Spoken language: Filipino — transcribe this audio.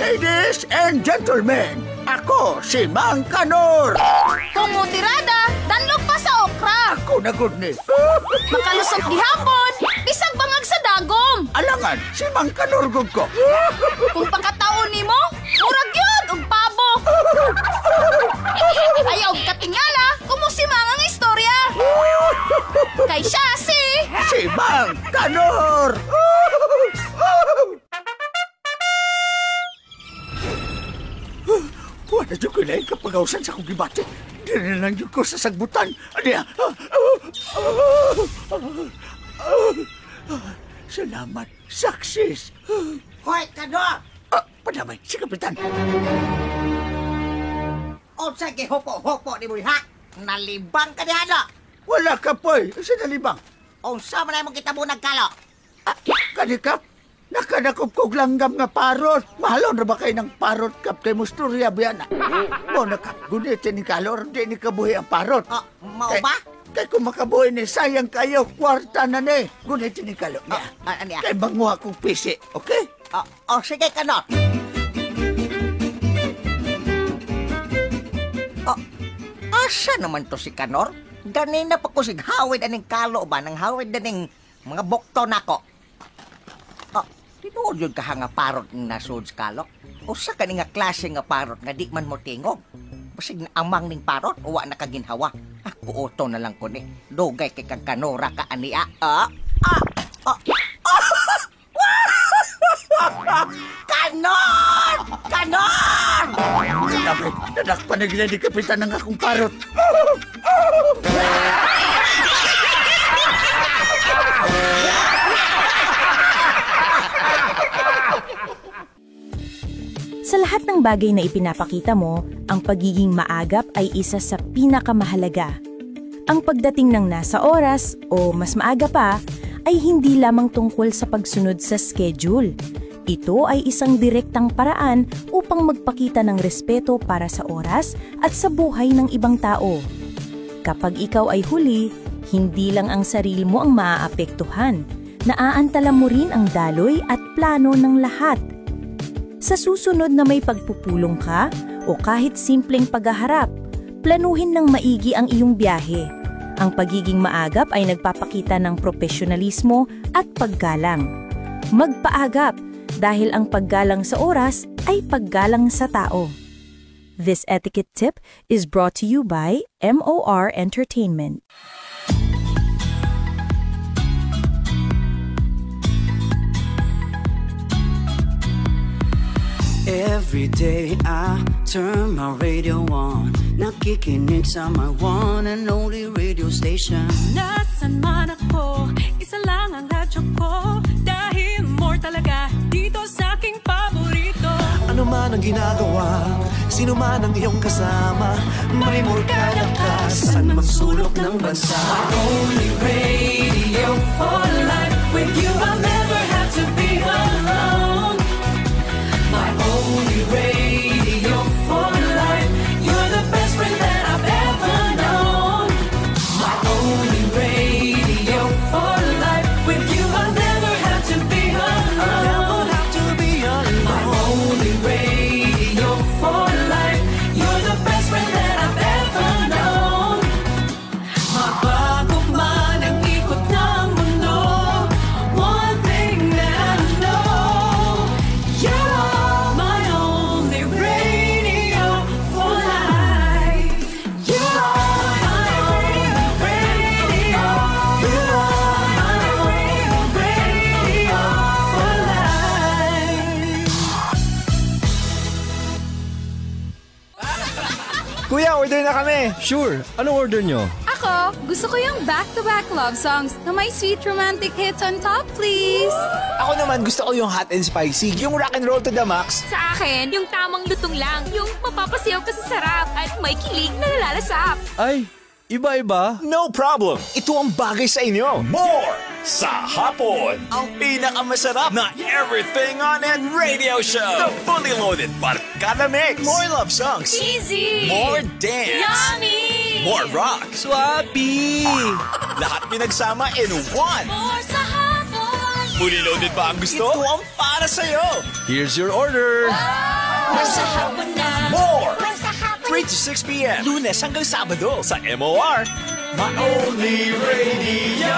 Ladies and gentlemen, ako si Mang Kanor. Tumutirada, danlog pa sa okra. Ako na good ni. Makalusot gihapon, bisag bangag sa dagom. Alangan, si Mang Kanor gud ko. Kung pagkataon nimo, murag yun og pabo. Ayaw katingala, kumusimang ang istorya. Kay siya si Mang Kanor. Wala dyan ko na kapag-ausan sa akong gibate. Hindi na lang dyan ko sa sagbutan. Salamat. Success. Hoy, Kanor! Padamay, si Kapitan. O, sige, hopo ni Muriha. Nalibang ka niya, no? Wala ka po eh. Sa nalibang. O, sa manay mong kita mo nagkalo? Kanikap, nakanakop kog langgam nga parot. Mahalon na ba kayo ng parot kap kay Musturya Biana? Mo nakap, gunitin ni Kalor, di ni kabuhi ang parot. O, mao ba? Kay kung makabuhi ni, sayang kayo, kwarta na ni. Gunitin ni Kalor. Niya. Kay banguha kong pisi, okay? O, sige, Kanor. Asa naman to si Kanor? Ganina pa ko sighawid aning kalo ba? Nang hawid aning mga bukto nako. Tinuod yun ka nga parot ng nasud sa kalo? O sa kani nga klase nga parot nga di man mo tingog? Basig na amang ning parot o wa na kaginhawa? Ako oto na lang ko ni. Dugay kay kang Kanora ka ania. Kanor! Kanor! Grabe, nadakpan na gila ni Kapitan ng akong parot. Sa lahat ng bagay na ipinapakita mo, ang pagiging maagap ay isa sa pinakamahalaga. Ang pagdating ng nasa oras o mas maaga pa ay hindi lamang tungkol sa pagsunod sa schedule. Ito ay isang direktang paraan upang magpakita ng respeto para sa oras at sa buhay ng ibang tao. Kapag ikaw ay huli, hindi lang ang sarili mo ang maaapektuhan. Naaantala mo rin ang daloy at plano ng lahat. Sa susunod na may pagpupulong ka o kahit simpleng paghaharap, planuhin ng maigi ang iyong biyahe. Ang pagiging maagap ay nagpapakita ng profesionalismo at paggalang. Magpaagap dahil ang paggalang sa oras ay paggalang sa tao. This etiquette tip is brought to you by MOR Entertainment. Every day I turn my radio on, nakikinig sa my one and only radio station. Nasaan man ako, isa lang ang radyo ko, dahil more talaga dito sa aking paborito. Ano man ang ginagawa, sino man ang iyong kasama, may more ka na ka, saan mang sulok ng bansa. My only radio for life, with you I'll never have to be alone. My only radio for life, you're the best friend that I've ever known. My only radio for life, with you I'll never have to be alone. My only radio for life, you're the best friend that I've ever known. Mabago man ang ikot ng mundo, one thing that I know, you are my only radio for life. You are my only radio. You are my only radio for life. Kuya, order na kami. Sure. Anong order nyo? Ako, gusto ko yung back-to-back love songs na may sweet romantic hits on top, please. Ako naman gusto ko yung hot and spicy, yung rock and roll to the max. Sa akin, yung tamang lutong lang, yung mapapasayaw ka sa sarap at may kilig na nalalasap. Ay, iba-iba. No problem. Ito ang bagay sa inyo. More sa hapon. Ang pinakamasarap na everything on it radio show. The fully loaded Barkada Mix. More love songs. Cheesy! More dance. Yummy! More rock. Swappy! Lahat pinagsama in one. More sa hapon! Fully loaded ba ang gusto? Ito ang para sa'yo. Here's your order. Nasa hapon na. More! 3 to 6 p.m. Lunes hanggang Sabado sa MOR. My only radio.